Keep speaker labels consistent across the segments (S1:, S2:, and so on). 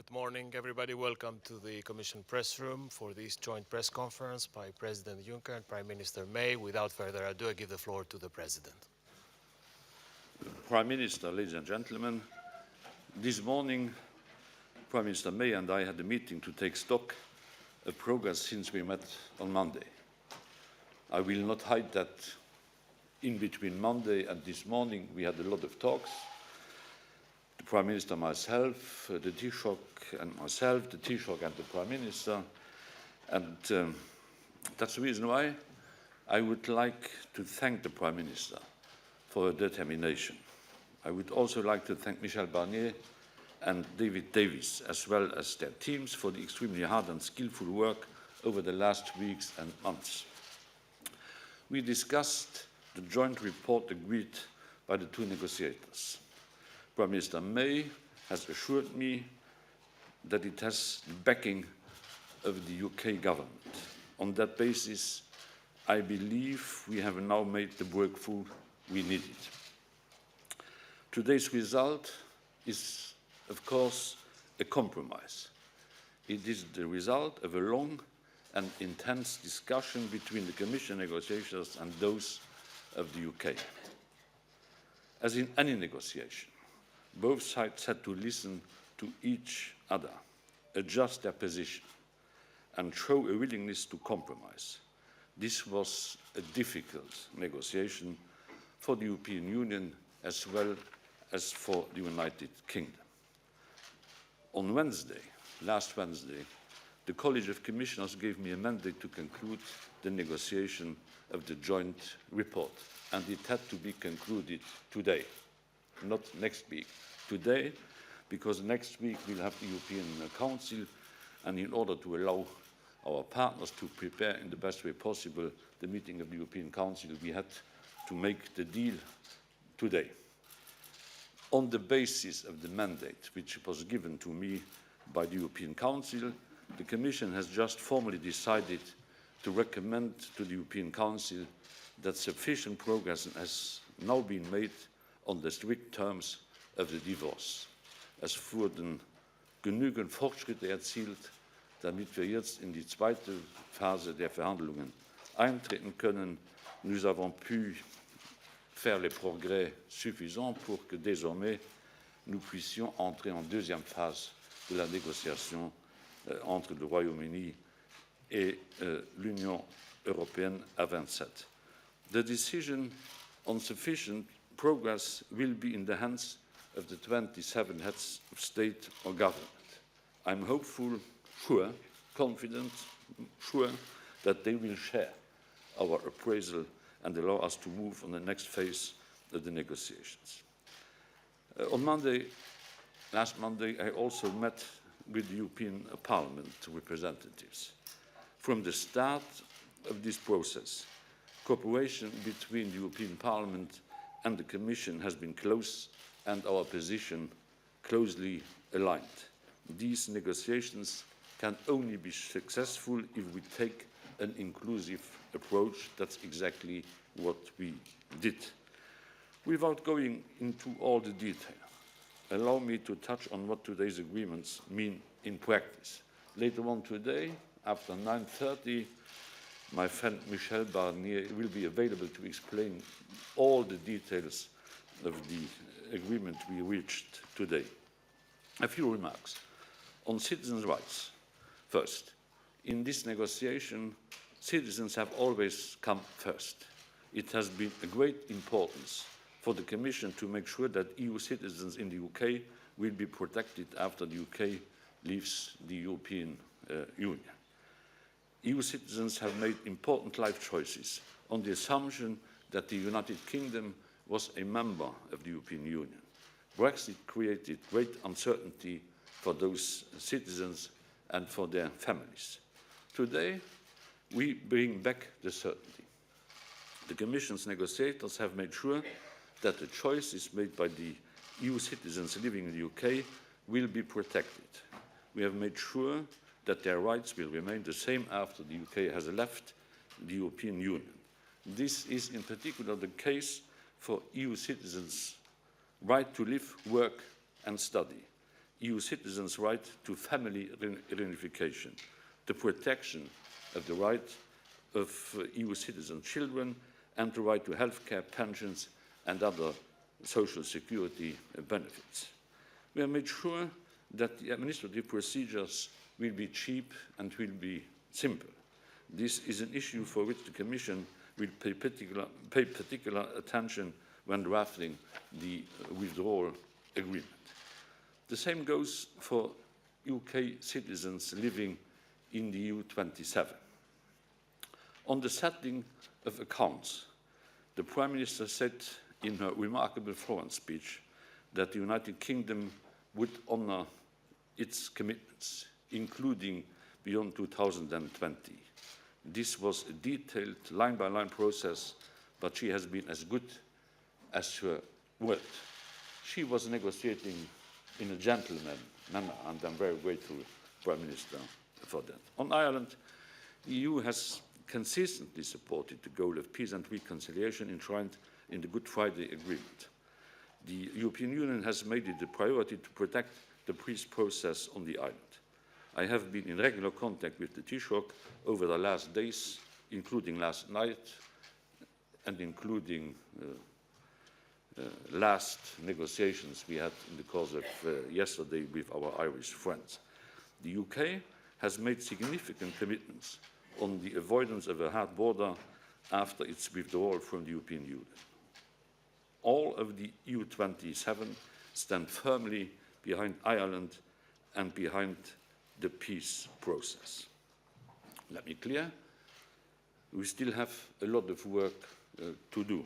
S1: Good morning, everybody. Welcome to the Commission press room for this joint press conference by President Juncker and Prime Minister May. Without further ado, I give the floor to the President.
S2: Prime Minister, ladies and gentlemen, this morning Prime Minister May and I had a meeting to take stock of progress since we met on Monday. I will not hide that in between Monday and this morning we had a lot of talks. The Prime Minister, myself, the Taoiseach and myself, the Taoiseach and the Prime Minister. And that's the reason why I would like to thank the Prime Minister for her determination. I would also like to thank Michel Barnier and David Davis, as well as their teams, for the extremely hard and skillful work over the last weeks and months. We discussed the joint report agreed by the two negotiators. Prime Minister May has assured me that it has the backing of the UK government. On that basis, I believe we have now made the breakthrough we needed. Today's result is, of course, a compromise. It is the result of a long and intense discussion between the Commission negotiators and those of the UK. As in any negotiation, both sides had to listen to each other, adjust their position, and show a willingness to compromise. This was a difficult negotiation for the European Union as well as for the United Kingdom. On Wednesday, last Wednesday, the College of Commissioners gave me a mandate to conclude the negotiation of the joint report, and it had to be concluded today, not next week, today, because next week we'll have the European Council, and in order to allow our partners to prepare in the best way possible the meeting of the European Council, we had to make the deal today. On the basis of the mandate which was given to me by the European Council, the Commission has just formally decided to recommend to the European Council that sufficient progress has now been made on the strict terms of the divorce. Es wurden genügend Fortschritte erzielt, damit wir jetzt in die zweite Phase der Verhandlungen eintreten können. Nous avons pu faire les progrès suffisants pour que désormais nous puissions entrer en deuxième phase de la négociation entre le Royaume-Uni et l'Union européenne à 27. The decision on sufficient progress will be in the hands of the 27 heads of state or government. I'm hopeful, sure, confident, sure that they will share our appraisal and allow us to move on the next phase of the negotiations. On Monday, last Monday, I also met with the European Parliament representatives. From the start of this process, cooperation between the European Parliament and the Commission has been close and our position closely aligned. These negotiations can only be successful if we take an inclusive approach. That's exactly what we did. Without going into all the detail, allow me to touch on what today's agreements mean in practice. Later on today, after 9:30, my friend Michel Barnier will be available to explain all the details of the agreement we reached today. A few remarks on citizens' rights. First, in this negotiation, citizens have always come first. It has been a great importance for the Commission to make sure that EU citizens in the UK will be protected after the UK leaves the European Union. EU citizens have made important life choices on the assumption that the United Kingdom was a member of the European Union. Brexit created great uncertainty for those citizens and for their families. Today, we bring back the certainty. The Commission's negotiators have made sure that the choices made by the EU citizens living in the UK will be protected. We have made sure that their rights will remain the same after the UK has left the European Union. This is in particular the case for EU citizens' right to live, work and study. EU citizens' right to family reunification, the protection of the right of EU citizen children, and the right to healthcare, pensions, and other social security benefits. We have made sure that the administrative procedures will be cheap and will be simple. This is an issue for which the Commission will pay particular attention when drafting the withdrawal agreement. The same goes for UK citizens living in the EU 27. On the settling of accounts, the Prime Minister said in her remarkable Florence speech that the United Kingdom would honour its commitments, including beyond 2020. This was a detailed, line-by-line process, but she has been as good as her word. She was negotiating in a gentleman manner, and I'm very grateful to the Prime Minister for that. On Ireland, the EU has consistently supported the goal of peace and reconciliation enshrined in the Good Friday Agreement. The European Union has made it a priority to protect the peace process on the island. I have been in regular contact with the Taoiseach over the last days, including last night and including last negotiations we had in the course of yesterday with our Irish friends. The UK has made significant commitments on the avoidance of a hard border after its withdrawal from the European Union. All of the EU 27 stand firmly behind Ireland and behind the peace process. Let me be clear, we still have a lot of work to do.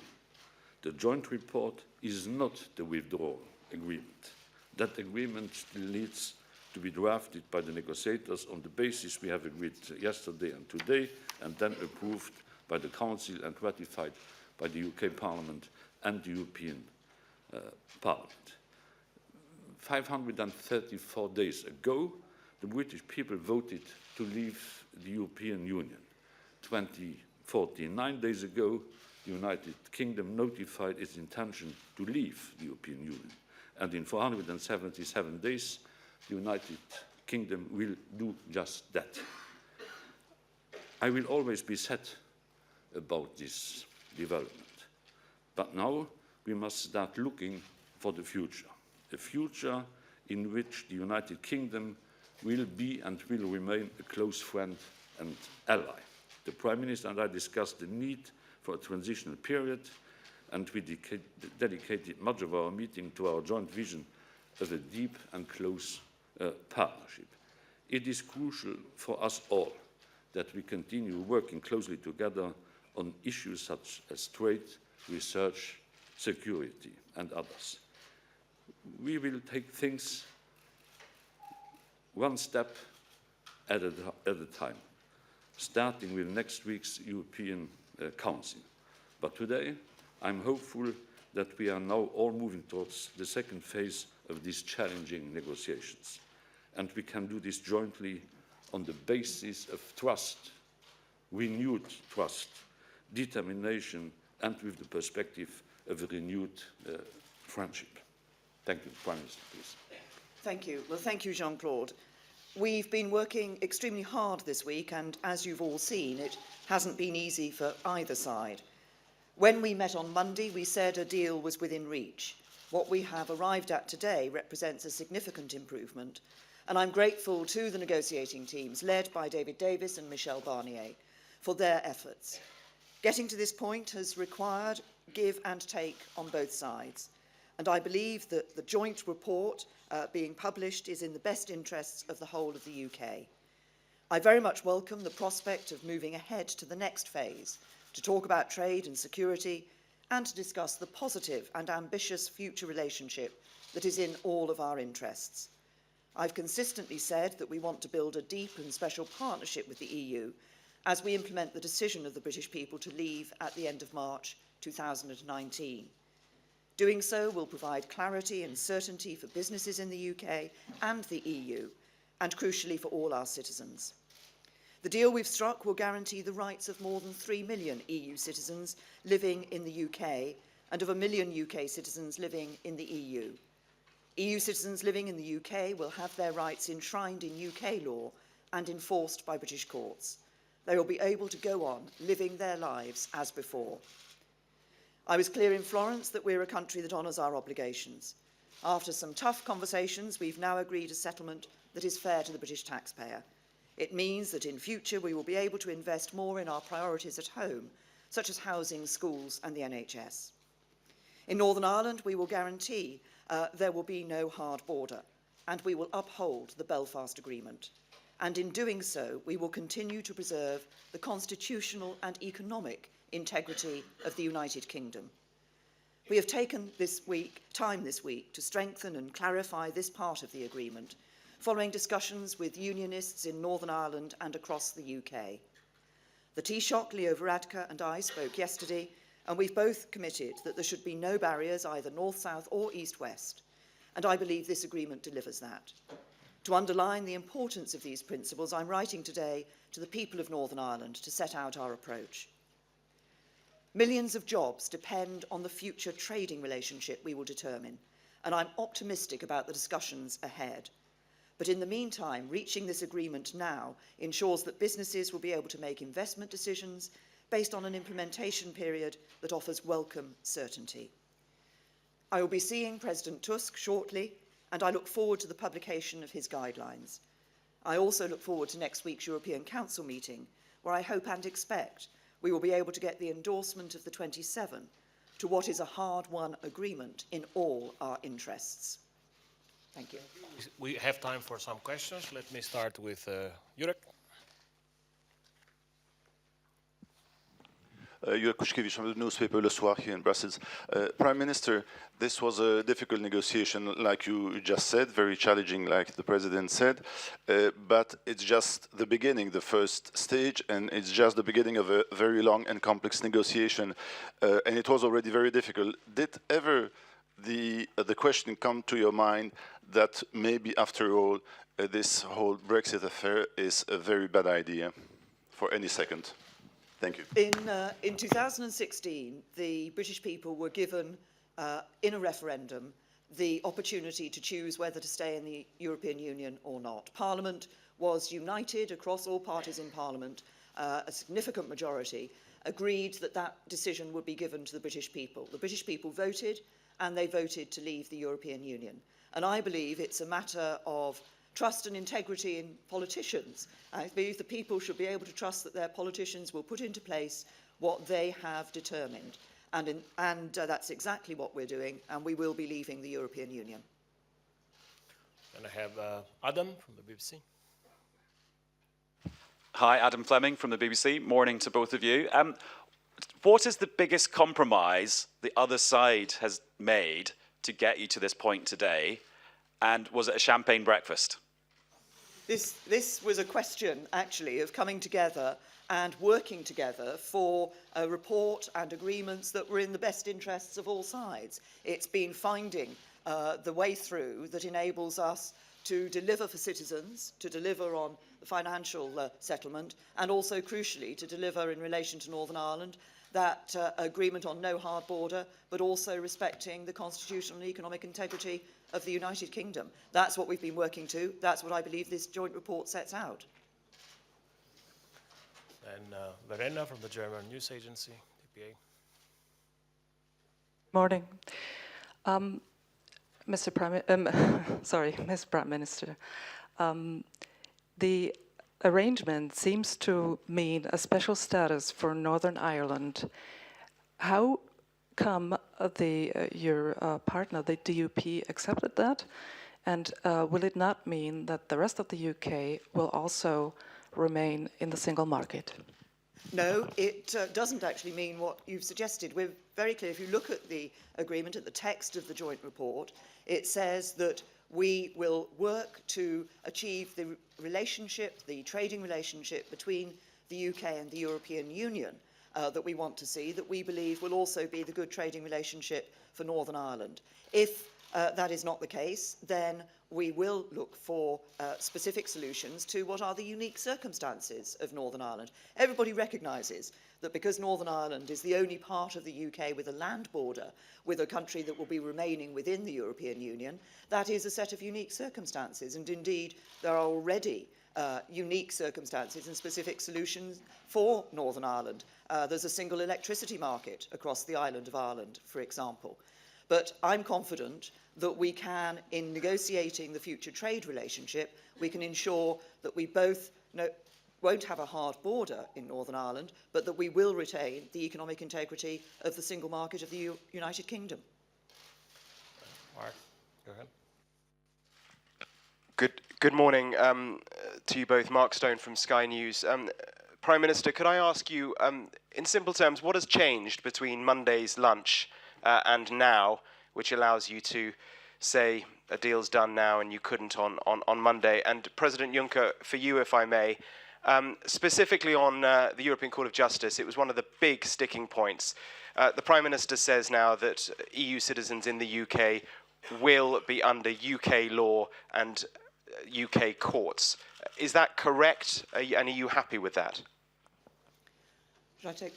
S2: The joint report is not the withdrawal agreement. That agreement still needs to be drafted by the negotiators on the basis we have agreed yesterday and today, and then approved by the Council and ratified by the UK Parliament and the European Parliament. 534 days ago, the British people voted to leave the European Union. 2014, 9 days ago, the United Kingdom notified its intention to leave the European Union. And in 477 days, the United Kingdom will do just that. I will always be sad about this development. But now we must start looking for the future, a future in which the United Kingdom will be and will remain a close friend and ally. The Prime Minister and I discussed the need for a transitional period, and we dedicated much of our meeting to our joint vision of a deep and close partnership. It is crucial for us all that we continue working closely together on issues such as trade, research, security, and others. We will take things one step at a time, starting with next week's European Council. But today, I'm hopeful that we are now all moving towards the second phase of these challenging negotiations. And we can do this jointly on the basis of trust, renewed trust, determination, and with the perspective of a renewed friendship. Thank you. Prime Minister, please.
S3: Thank you. Well, thank you, Jean-Claude. We've been working extremely hard this week, and as you've all seen, it hasn't been easy for either side. When we met on Monday, we said a deal was within reach. What we have arrived at today represents a significant improvement, and I'm grateful to the negotiating teams led by David Davis and Michel Barnier for their efforts. Getting to this point has required give and take on both sides, and I believe that the joint report being published is in the best interests of the whole of the UK. I very much welcome the prospect of moving ahead to the next phase, to talk about trade and security, and to discuss the positive and ambitious future relationship that is in all of our interests. I've consistently said that we want to build a deep and special partnership with the EU as we implement the decision of the British people to leave at the end of March 2019. Doing so will provide clarity and certainty for businesses in the UK and the EU, and crucially for all our citizens. The deal we've struck will guarantee the rights of more than 3 million EU citizens living in the UK and of 1 million UK citizens living in the EU. EU citizens living in the UK will have their rights enshrined in UK law and enforced by British courts. They will be able to go on living their lives as before. I was clear in Florence that we're a country that honours our obligations. After some tough conversations, we've now agreed a settlement that is fair to the British taxpayer. It means that in future we will be able to invest more in our priorities at home, such as housing, schools and the NHS. In Northern Ireland, we will guarantee there will be no hard border, and we will uphold the Belfast Agreement. And in doing so, we will continue to preserve the constitutional and economic integrity of the United Kingdom. We have taken time this week to strengthen and clarify this part of the agreement, following discussions with unionists in Northern Ireland and across the UK. The Taoiseach, Leo Varadkar, and I spoke yesterday, and we've both committed that there should be no barriers, either north-south or east-west, and I believe this agreement delivers that. To underline the importance of these principles, I'm writing today to the people of Northern Ireland to set out our approach. Millions of jobs depend on the future trading relationship we will determine, and I'm optimistic about the discussions ahead. But in the meantime, reaching this agreement now ensures that businesses will be able to make investment decisions based on an implementation period that offers welcome certainty. I will be seeing President Tusk shortly, and I look forward to the publication of his guidelines. I also look forward to next week's European Council meeting, where I hope and expect we will be able to get the endorsement of the 27 to what is a hard-won agreement in all our interests. Thank you.
S1: We have time for some questions. Let me start with Jurek.
S4: Jurek Kuszkiewicz from the newspaper Le Soir here in Brussels. Prime Minister, this was a difficult negotiation, like you just said, very challenging, like the President said, but it's just the beginning, the first stage, and it's just the beginning of a very long and complex negotiation, and it was already very difficult. Did ever the question come to your mind that maybe, after all, this whole Brexit affair is a very bad idea for any second? Thank you.
S3: In 2016, the British people were given, in a referendum, the opportunity to choose whether to stay in the European Union or not. Parliament was united across all parties in Parliament. A significant majority agreed that that decision would be given to the British people. The British people voted, and they voted to leave the European Union. And I believe it's a matter of trust and integrity in politicians. I believe the people should be able to trust that their politicians will put into place what they have determined. And that's exactly what we're doing, and we will be leaving the European Union.
S1: And I have Adam from the BBC.
S5: Hi, Adam Fleming from the BBC. Morning to both of you. What is the biggest compromise the other side has made to get you to this point today? And was it a champagne breakfast?
S3: This was a question, actually, of coming together and working together for a report and agreements that were in the best interests of all sides. It's been finding the way through that enables us to deliver for citizens, to deliver on the financial settlement, and also, crucially, to deliver in relation to Northern Ireland that agreement on no hard border, but also respecting the constitutional and economic integrity of the United Kingdom. That's what we've been working to. That's what I believe this joint report sets out.
S1: And Verena from the German news agency, DPA.
S6: Morning. Ms. Prime Minister, the arrangement seems to mean a special status for Northern Ireland. How come your partner, the DUP, accepted that? And will it not mean that the rest of the UK will also remain in the single market?
S3: No, it doesn't actually mean what you've suggested. We're very clear. If you look at the agreement, at the text of the joint report, it says that we will work to achieve the relationship, the trading relationship between the UK and the European Union that we want to see, that we believe will also be the good trading relationship for Northern Ireland. If that is not the case, then we will look for specific solutions to what are the unique circumstances of Northern Ireland. Everybody recognises that because Northern Ireland is the only part of the UK with a land border with a country that will be remaining within the European Union, that is a set of unique circumstances. And indeed, there are already unique circumstances and specific solutions for Northern Ireland. There's a single electricity market across the island of Ireland, for example. But I'm confident that we can, in negotiating the future trade relationship, we can ensure that we both won't have a hard border in Northern Ireland, but that we will retain the economic integrity of the single market of the United Kingdom.
S1: Mark, go ahead.
S7: Good morning to you both. Mark Stone from Sky News. Prime Minister, could I ask you, in simple terms, what has changed between Monday's lunch and now, which allows you to say a deal's done now and you couldn't on Monday? And President Juncker, for you, if I may, specifically on the European Court of Justice, it was one of the big sticking points. The Prime Minister says now that EU citizens in the UK will be under UK law and UK courts. Is that correct? And are you happy with that?
S3: Should I take?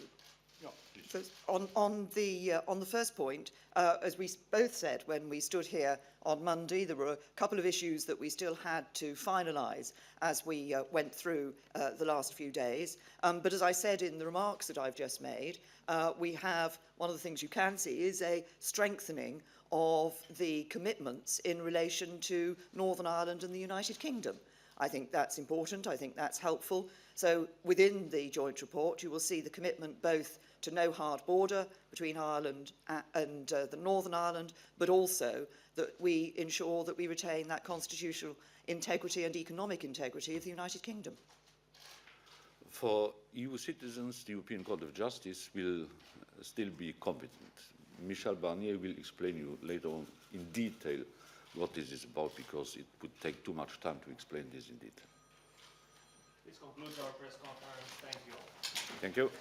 S3: No. First, on the first point, as we both said when we stood here on Monday, there were a couple of issues that we still had to finalise as we went through the last few days. But as I said in the remarks that I've just made, we have, one of the things you can see is a strengthening of the commitments in relation to Northern Ireland and the United Kingdom. I think that's important. I think that's helpful. So within the joint report, you will see the commitment both to no hard border between Ireland and the Northern Ireland, but also that we ensure that we retain that constitutional integrity and economic integrity of the United Kingdom.
S2: For EU citizens, the European Court of Justice will still be competent. Michel Barnier will explain you later on in detail what this is about, because it would take too much time to explain this in detail.
S1: This concludes our press conference. Thank you all.
S2: Thank you.